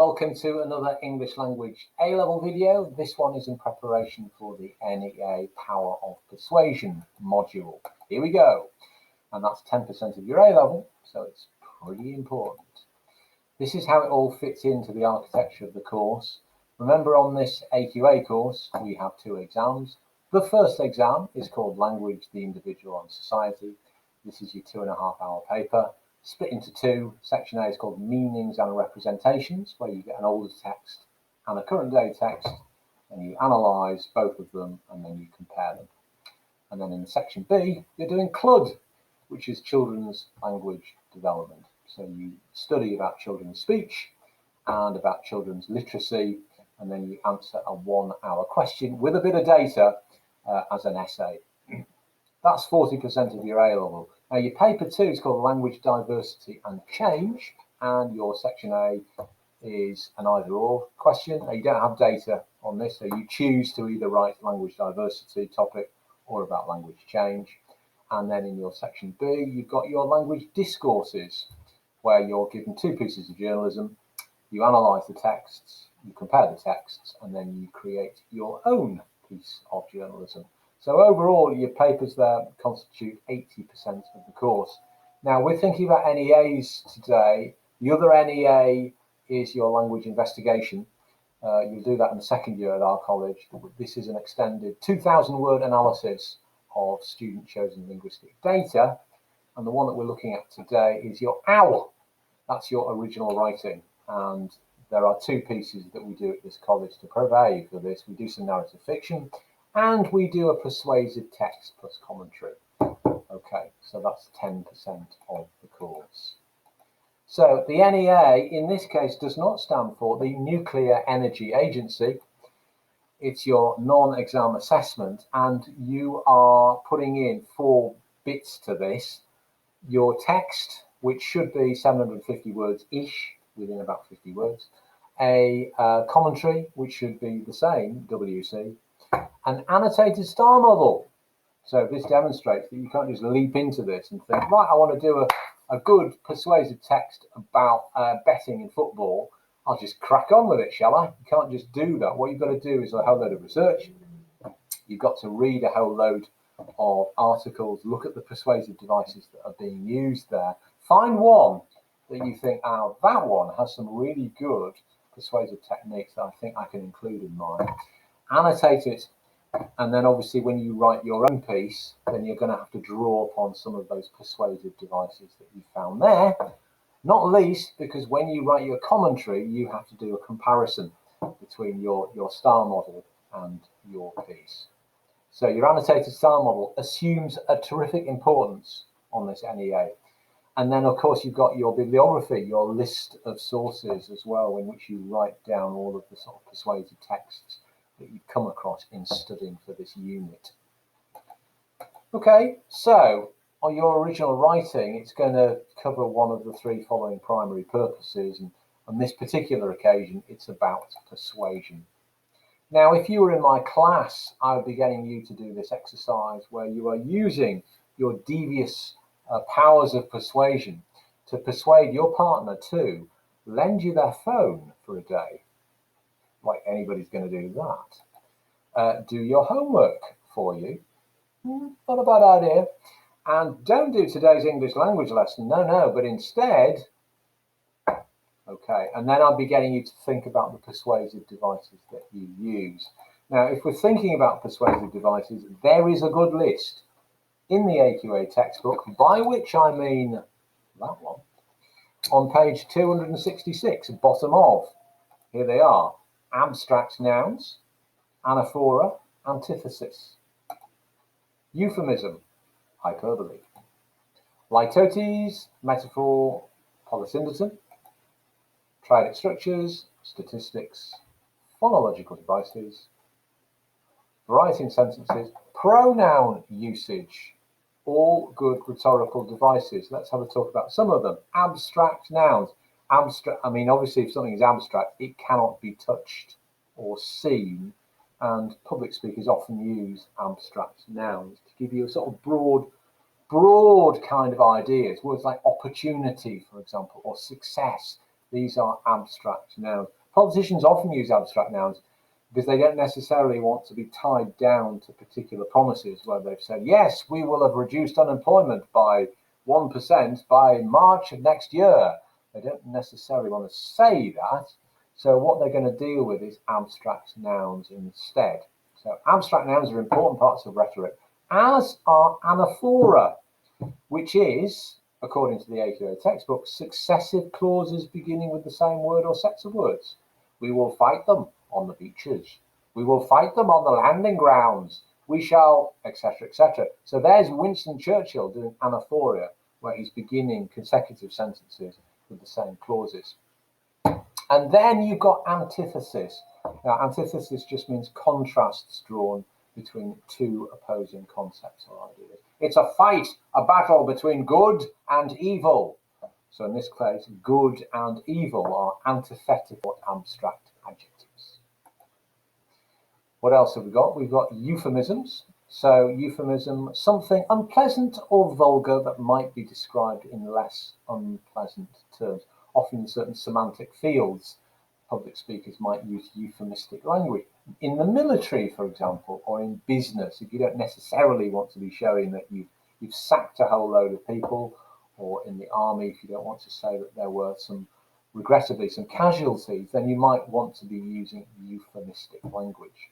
welcome to another English language A-level video. This one is in preparation for the NEA Power of Persuasion module. Here we go. And that's 10% of your A-level, so it's pretty important. This is how it all fits into the architecture of the course. Remember, on this AQA course, we have 2 exams. The first exam is called Language, the Individual and Society. This is your 2.5-hour paper, split into 2. Section A is called Meanings and Representations, where you get an older text and a current day text, and you analyse both of them, and then you compare them. And then in Section B, you're doing CLUD, which is Children's Language Development. So you study about children's speech and about children's literacy, and then you answer a 1-hour question with a bit of data as an essay. That's 40% of your A-level. Now your paper 2 is called Language, Diversity and Change, and your section A is an either-or question. Now you don't have data on this, so you choose to either write language diversity topic or about language change. And then in your section B, you've got your language discourses, where you're given 2 pieces of journalism. You analyse the texts, you compare the texts, and then you create your own piece of journalism. So overall, your papers there constitute 80% of the course. Now, we're thinking about NEAs today. The other NEA is your language investigation. You'll do that in the second year at our college. This is an extended 2,000-word analysis of student-chosen linguistic data. And the one that we're looking at today is your OWL. That's your original writing. And there are 2 pieces that we do at this college to prepare you for this. We do some narrative fiction, and we do a persuasive text plus commentary. Okay, so that's 10% of the course. So the NEA, in this case, does not stand for the Nuclear Energy Agency. It's your non-exam assessment, and you are putting in 4 bits to this. Your text, which should be 750 words-ish, within about 50 words. A commentary, which should be the same, WC. An annotated star model. So this demonstrates that you can't just leap into this and think, right, I want to do a good persuasive text about betting in football. I'll just crack on with it, shall I? You can't just do that. What you've got to do is a whole load of research. You've got to read a whole load of articles, look at the persuasive devices that are being used there. Find one that you think, oh, that one has some really good persuasive techniques that I think I can include in mine. Annotate it, and then obviously when you write your own piece, then you're going to have to draw upon some of those persuasive devices that you found there, not least because when you write your commentary, you have to do a comparison between your star model and your piece. So your annotated star model assumes a terrific importance on this NEA. And then, of course, you've got your bibliography, your list of sources as well, in which you write down all of the sort of persuasive texts that you've come across in studying for this unit. Okay, so on your original writing, it's going to cover one of the 3 following primary purposes. And on this particular occasion, it's about persuasion. Now, if you were in my class, I would be getting you to do this exercise where you are using your devious powers of persuasion to persuade your partner to lend you their phone for a day. Like anybody's going to do that. Do your homework for you. Not a bad idea. And don't do today's English language lesson. No, but instead, okay, and then I'll be getting you to think about the persuasive devices that you use. Now, if we're thinking about persuasive devices, there is a good list in the AQA textbook, by which I mean that one, on page 266, bottom of. Here they are: abstract nouns, anaphora, antithesis, euphemism, hyperbole, litotes, metaphor, polysyndeton, triadic structures, statistics, phonological devices, variety in sentences, pronoun usage, all good rhetorical devices. Let's have a talk about some of them. Abstract nouns. Abstract, I mean, obviously, if something is abstract, it cannot be touched or seen, and public speakers often use abstract nouns to give you a sort of broad kind of ideas. Words like opportunity, for example, or success, These are abstract nouns. Politicians often use abstract nouns because they don't necessarily want to be tied down to particular promises where they've said, yes, we will have reduced unemployment by 1% by March of next year. They don't necessarily want to say that. So what they're going to deal with is abstract nouns instead. So abstract nouns are important parts of rhetoric, as are anaphora, which is, according to the AQA textbook, successive clauses beginning with the same word or sets of words. We will fight them on the beaches. We will fight them on the landing grounds. We shall, etc., etc. So there's Winston Churchill doing anaphora, where he's beginning consecutive sentences with the same clauses. And then you've got antithesis. Now, antithesis just means contrasts drawn between two opposing concepts or ideas. It's a fight, a battle between good and evil. So in this case, good and evil are antithetical abstract adjectives. What else have we got? We've got euphemisms. So euphemism, something unpleasant or vulgar that might be described in less unpleasant terms. Often in certain semantic fields, public speakers might use euphemistic language. In the military, for example, or in business, if you don't necessarily want to be showing that you've sacked a whole load of people, or in the army, if you don't want to say that there were regrettably, some casualties, then you might want to be using euphemistic language.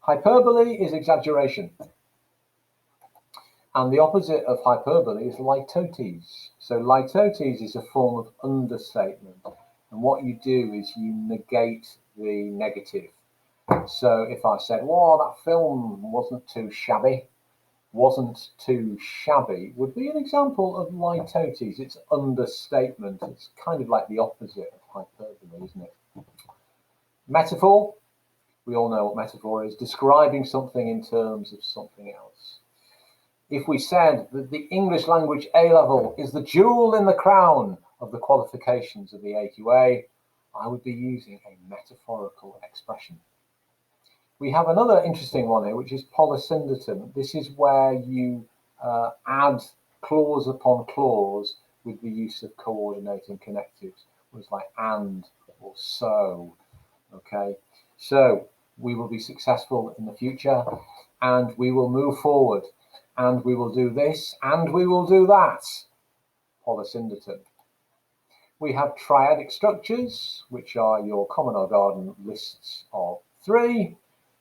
Hyperbole is exaggeration. And the opposite of hyperbole is litotes. So litotes is a form of understatement. And what you do is you negate the negative. So if I said, well, that film wasn't too shabby, would be an example of litotes. It's understatement. It's kind of like the opposite of hyperbole, isn't it? Metaphor. We all know what metaphor is. Describing something in terms of something else. If we said that the English language A-level is the jewel in the crown of the qualifications of the AQA, I would be using a metaphorical expression. We have another interesting one here, which is polysyndeton. This is where you add clause upon clause with the use of coordinating connectives. Words like and or so. Okay, so we will be successful in the future, and we will move forward, and we will do this, and we will do that. Polysyndeton. We have triadic structures, which are your common or garden lists of 3.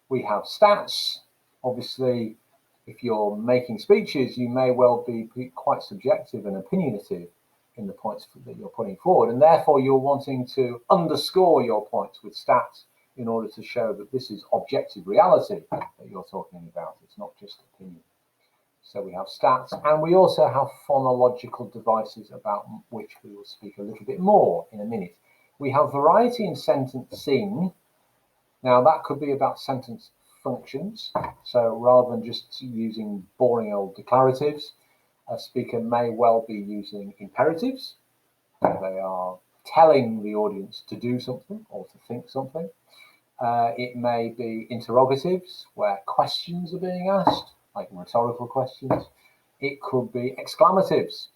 We have stats. Obviously, if you're making speeches, you may well be quite subjective and opinionative in the points that you're putting forward, and therefore you're wanting to underscore your points with stats in order to show that this is objective reality that you're talking about. It's not just opinion. So we have stats, and we also have phonological devices about which we will speak a little bit more in a minute. We have variety in sentencing. Now that could be about sentence functions. So rather than just using boring old declaratives, a speaker may well be using imperatives. They are telling the audience to do something or to think something. It may be interrogatives, where questions are being asked, like rhetorical questions. It could be exclamatives.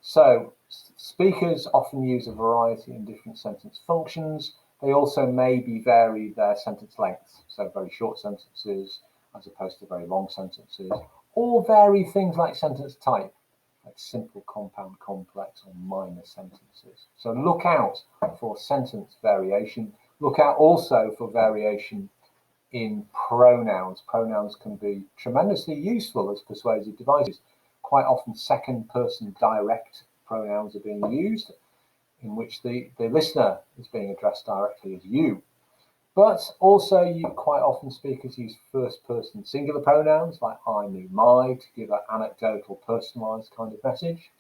So speakers often use a variety in different sentence functions. They also maybe vary their sentence lengths, so very short sentences as opposed to very long sentences, or vary things like sentence type, like simple, compound, complex, or minor sentences. So look out for sentence variation. Look out also for variation in pronouns. Pronouns can be tremendously useful as persuasive devices. Quite often second-person direct pronouns are being used, in which the listener is being addressed directly as you. But also quite often speakers use first-person singular pronouns like I, me, my to give an anecdotal, personalised kind of message,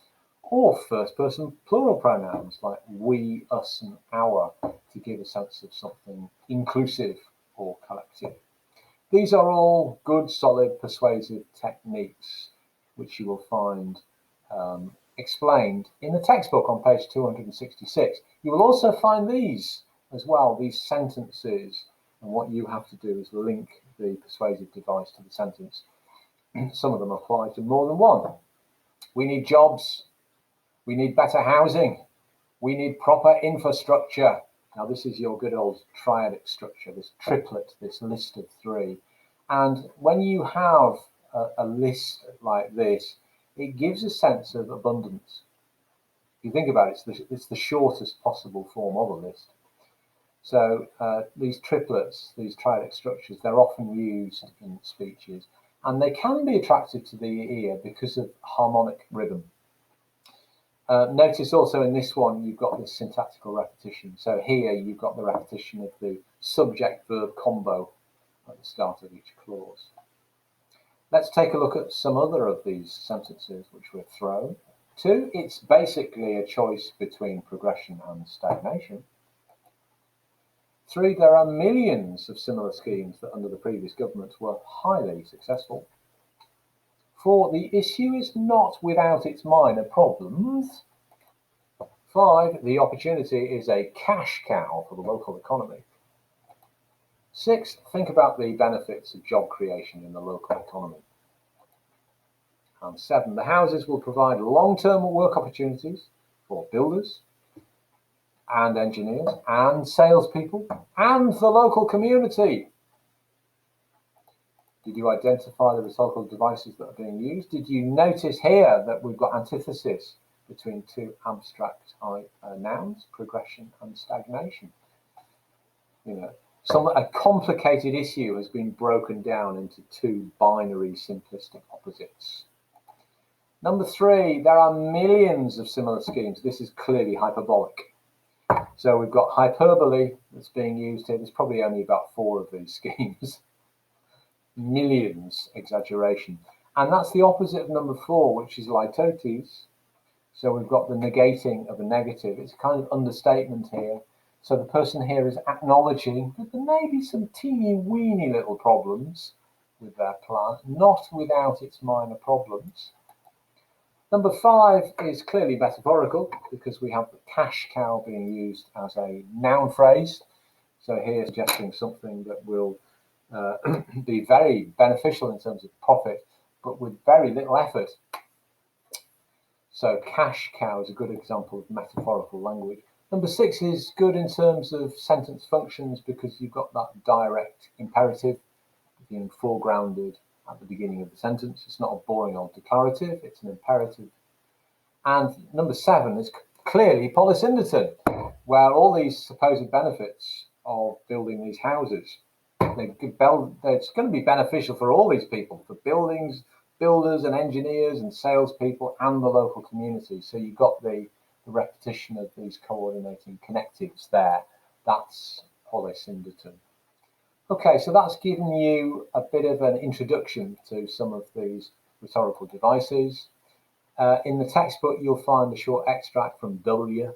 or first-person plural pronouns like we, us, and our to give a sense of something inclusive or collective. These are all good, solid, persuasive techniques which you will find explained in the textbook on page 266. You will also find these as well, these sentences, and what you have to do is link the persuasive device to the sentence. Some of them apply to more than one. We need jobs. We need better housing. We need proper infrastructure. Now, this is your good old triadic structure, this triplet, this list of three. And when you have a list like this, it gives a sense of abundance. If you think about it, it's the shortest possible form of a list. So these triplets, these triadic structures, they're often used in speeches, and they can be attractive to the ear because of harmonic rhythm. Notice also in this one, you've got this syntactical repetition. So here you've got the repetition of the subject-verb combo at the start of each clause. Let's take a look at some other of these sentences which we're thrown to. It's basically a choice between progression and stagnation. 3, there are millions of similar schemes that under the previous government were highly successful. 4, the issue is not without its minor problems. 5, the opportunity is a cash cow for the local economy. 6, think about the benefits of job creation in the local economy. And 7, the houses will provide long-term work opportunities for builders and engineers and salespeople and the local community. Did you identify the rhetorical devices that are being used? Did you notice here that we've got antithesis between two abstract nouns, progression and stagnation? You know, a complicated issue has been broken down into two binary simplistic opposites. Number 3, there are millions of similar schemes. This is clearly hyperbolic. So we've got hyperbole that's being used here. There's probably only about 4 of these schemes. Millions, exaggeration. And that's the opposite of number 4, which is litotes. So we've got the negating of a negative. It's a kind of understatement here. So the person here is acknowledging that there may be some teeny weeny little problems with their plan, not without its minor problems. Number 5 is clearly metaphorical because we have the cash cow being used as a noun phrase. So here suggesting something that will be very beneficial in terms of profit, but with very little effort. So cash cow is a good example of metaphorical language. Number 6 is good in terms of sentence functions because you've got that direct imperative being foregrounded at the beginning of the sentence. It's not a boring old declarative, it's an imperative. And number 7 is clearly polysyndeton, where all these supposed benefits of building these houses, it's going to be beneficial for all these people, for builders and engineers and salespeople and the local community. So you've got the repetition of these coordinating connectives there. That's polysyndeton. Okay, so that's given you a bit of an introduction to some of these rhetorical devices. In the textbook, you'll find a short extract from W.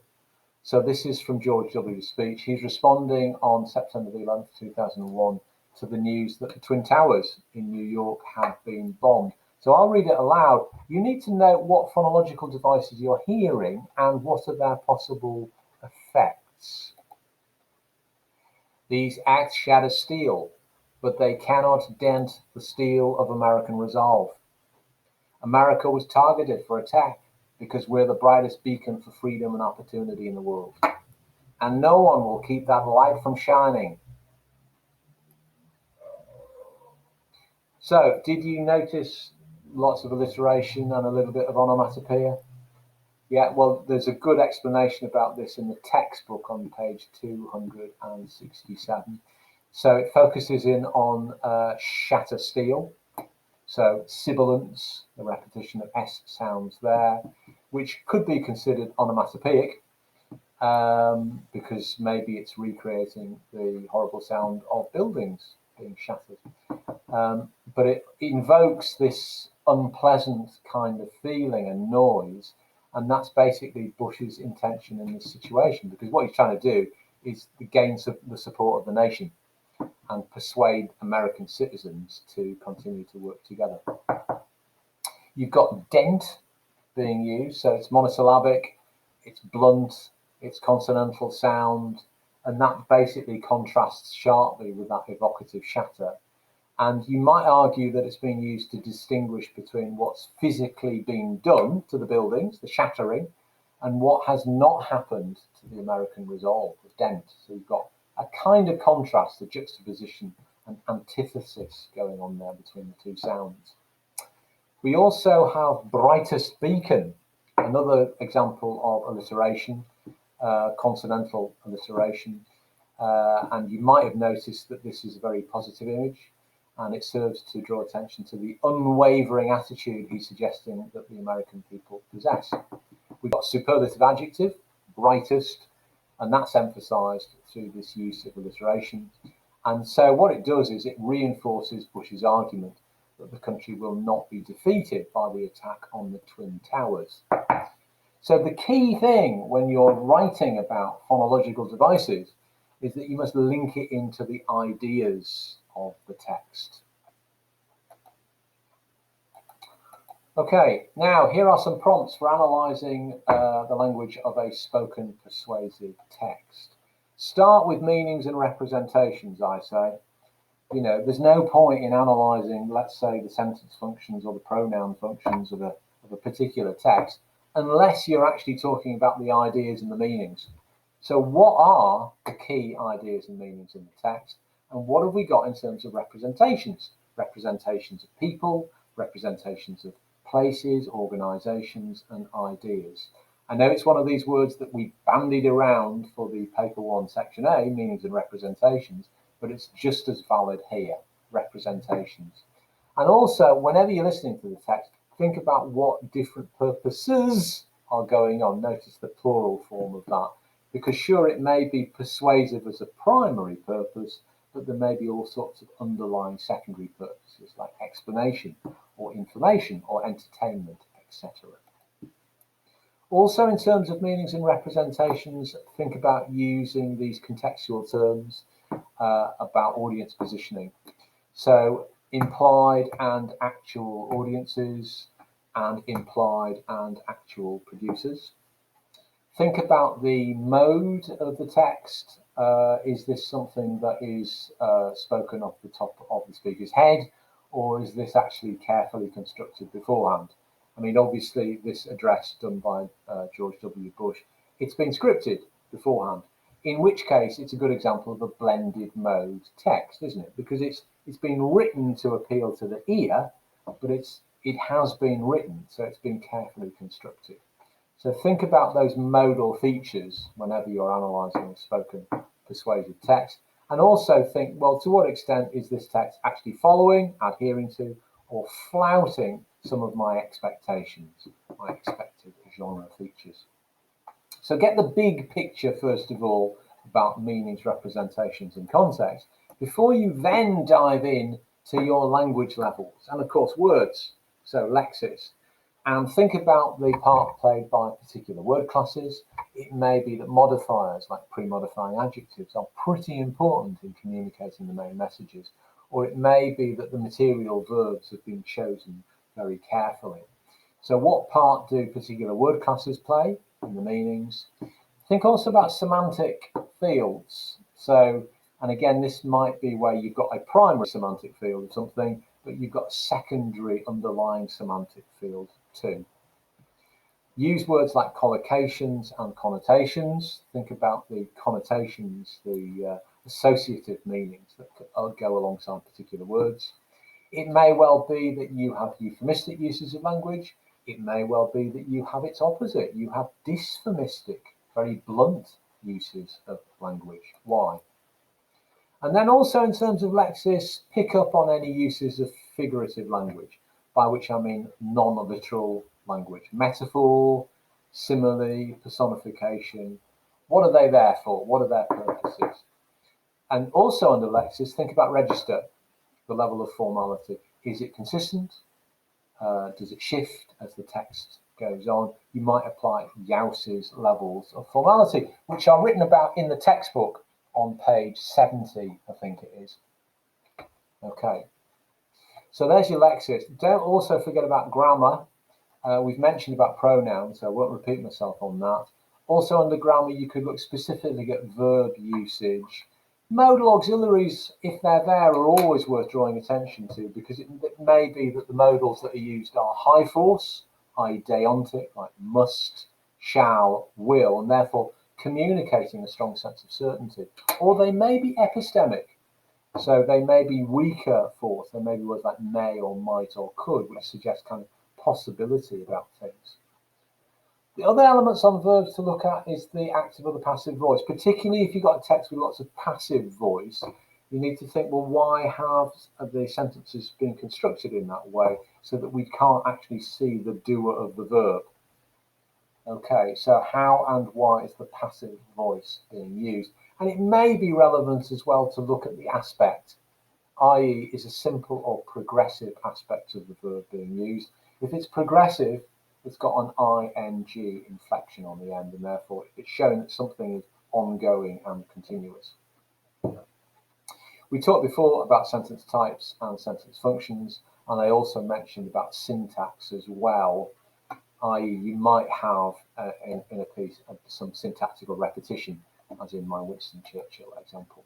So this is from George W.'s speech. He's responding on September the 11th, 2001, to the news that the Twin Towers in New York have been bombed. So I'll read it aloud. You need to know what phonological devices you're hearing and what are their possible effects. These acts shatter steel, but they cannot dent the steel of American resolve. America was targeted for attack because we're the brightest beacon for freedom and opportunity in the world. And no one will keep that light from shining. So, did you notice lots of alliteration and a little bit of onomatopoeia? Yeah, well, there's a good explanation about this in the textbook on page 267. So it focuses in on shatter steel. So sibilance, the repetition of S sounds there, which could be considered onomatopoeic because maybe it's recreating the horrible sound of buildings being shattered. But it invokes this unpleasant kind of feeling and noise, and that's basically Bush's intention in this situation, because what he's trying to do is to gain the support of the nation and persuade American citizens to continue to work together. You've got dent being used, so it's monosyllabic, it's blunt, it's consonantal sound, and that basically contrasts sharply with that evocative shatter. And you might argue that it's being used to distinguish between what's physically being done to the buildings, the shattering, and what has not happened to the American resolve, the dent. So you've got a kind of contrast, a juxtaposition, an antithesis going on there between the two sounds. We also have brightest beacon, another example of alliteration, consonantal alliteration. And you might have noticed that this is a very positive image, and it serves to draw attention to the unwavering attitude he's suggesting that the American people possess. We've got superlative adjective, brightest, and that's emphasized through this use of alliteration. And so what it does is it reinforces Bush's argument that the country will not be defeated by the attack on the Twin Towers. So the key thing when you're writing about phonological devices is that you must link it into the ideas of the text. Okay, now here are some prompts for analysing the language of a spoken persuasive text. Start with meanings and representations, I say. You know, there's no point in analysing, let's say, the sentence functions or the pronoun functions of a particular text unless you're actually talking about the ideas and the meanings. So what are the key ideas and meanings in the text? And what have we got in terms of representations? Representations of people, representations of places, organisations, and ideas. I know it's one of these words that we bandied around for the paper 1 section A, meanings and representations, but it's just as valid here, representations. And also, whenever you're listening to the text, think about what different purposes are going on. Notice the plural form of that, because sure, it may be persuasive as a primary purpose, but there may be all sorts of underlying secondary purposes like explanation or information or entertainment, etc. Also, in terms of meanings and representations, think about using these contextual terms about audience positioning. So implied and actual audiences and implied and actual producers. Think about the mode of the text. Is this something that is spoken off the top of the speaker's head, or is this actually carefully constructed beforehand? I mean, obviously, this address done by George W. Bush, it's been scripted beforehand, in which case it's a good example of a blended mode text, isn't it? Because it's been written to appeal to the ear, but it has been written, so it's been carefully constructed. So think about those modal features whenever you're analysing a spoken persuasive text, and also think, well, to what extent is this text actually following, adhering to, or flouting some of my expectations, my expected genre features. So get the big picture, first of all, about meanings, representations, and context, before you then dive in to your language levels, and of course words, so lexis, and think about the part played by particular word classes. It may be that modifiers like pre-modifying adjectives are pretty important in communicating the main messages, or it may be that the material verbs have been chosen very carefully. So what part do particular word classes play in the meanings? Think also about semantic fields. So, and again, this might be where you've got a primary semantic field of something, but you've got a secondary underlying semantic field too. Use words like collocations and connotations. Think about the connotations, the associative meanings that go alongside particular words. It may well be that you have euphemistic uses of language. It may well be that you have its opposite. You have dysphemistic, very blunt uses of language. Why? And then also in terms of lexis, pick up on any uses of figurative language, by which I mean non-literal language. Metaphor, simile, personification. What are they there for? What are their purposes? And also under lexis, think about register, the level of formality. Is it consistent? Does it shift as the text goes on? You might apply Yaus's levels of formality, which are written about in the textbook on page 70, I think it is. Okay, so there's your lexis. Don't also forget about grammar. We've mentioned about pronouns, so I won't repeat myself on that. Also under grammar, you could look specifically at verb usage. Modal auxiliaries, if they're there, are always worth drawing attention to, because it may be that the modals that are used are high force, i.e. deontic, like must, shall, will, and therefore communicating a strong sense of certainty. Or they may be epistemic, so they may be weaker force. There may be words like may or might or could, which suggest kind of possibility about things. The other elements on verbs to look at is the active or the passive voice, particularly if you've got a text with lots of passive voice. You need to think, well, why have the sentences been constructed in that way so that we can't actually see the doer of the verb? Okay, so how and why is the passive voice being used? And it may be relevant as well to look at the aspect, i.e. is a simple or progressive aspect of the verb being used. If it's progressive, it's got an ing inflection on the end, and therefore it's showing that something is ongoing and continuous. We talked before about sentence types and sentence functions, and I also mentioned about syntax as well, i.e. you might have in a piece some syntactical repetition, as in my Winston Churchill example.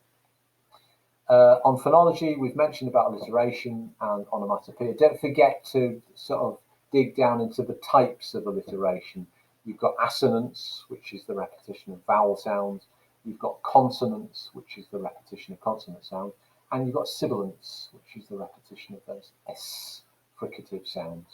On phonology, we've mentioned about alliteration and onomatopoeia. Don't forget to sort of dig down into the types of alliteration. You've got assonance, which is the repetition of vowel sounds. You've got consonance, which is the repetition of consonant sounds. And you've got sibilance, which is the repetition of those S fricative sounds.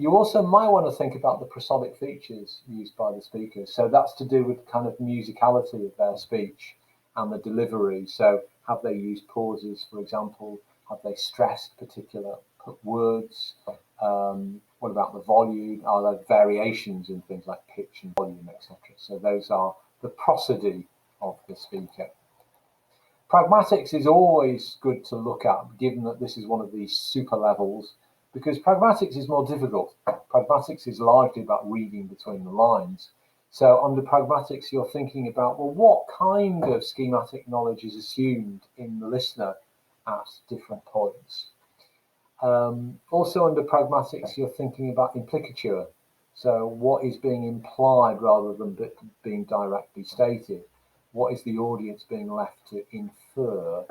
You also might want to think about the prosodic features used by the speakers. So that's to do with kind of musicality of their speech and the delivery. So have they used pauses, for example? Have they stressed particular words? What about the volume? Are there variations in things like pitch and volume, etc.? So those are the prosody of the speaker. Pragmatics is always good to look at, given that this is one of these super levels, because pragmatics is more difficult. Pragmatics is largely about reading between the lines. So under pragmatics, you're thinking about, well, what kind of schematic knowledge is assumed in the listener at different points? Also under pragmatics, you're thinking about implicature. So what is being implied rather than being directly stated? What is the audience being left to infer?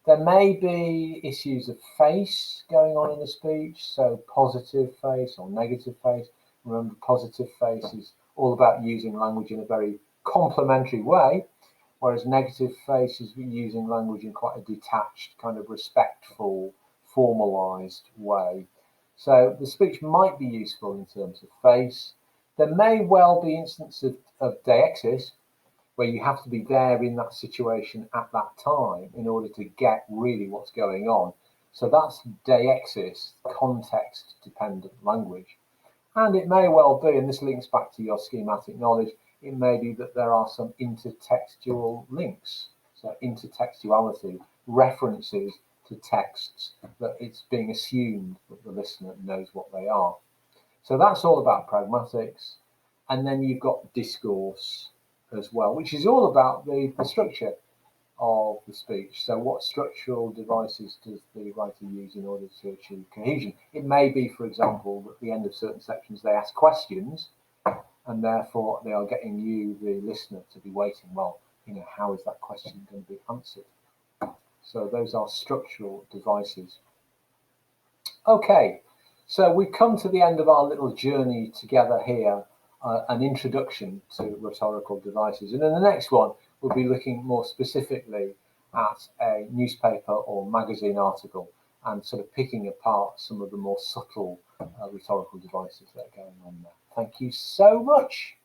There may be issues of face going on in the speech, so positive face or negative face. Remember, positive face is all about using language in a very complimentary way, whereas negative face is using language in quite a detached, kind of respectful, formalized way. So the speech might be useful in terms of face. There may well be instances of deixis, where you have to be there in that situation at that time in order to get really what's going on. So that's deixis, context-dependent language. And it may well be, and this links back to your schematic knowledge, it may be that there are some intertextual links. So intertextuality, references to texts that it's being assumed that the listener knows what they are. So that's all about pragmatics. And then you've got discourse as well, which is all about the structure of the speech. So what structural devices does the writer use in order to achieve cohesion? It may be, for example, that at the end of certain sections they ask questions, and therefore they are getting you, the listener, to be waiting, well, how is that question going to be answered? So those are structural devices. Okay, so we've come to the end of our little journey together here, an introduction to rhetorical devices. And in the next one, we'll be looking more specifically at a newspaper or magazine article and sort of picking apart some of the more subtle rhetorical devices that are going on there. Thank you so much.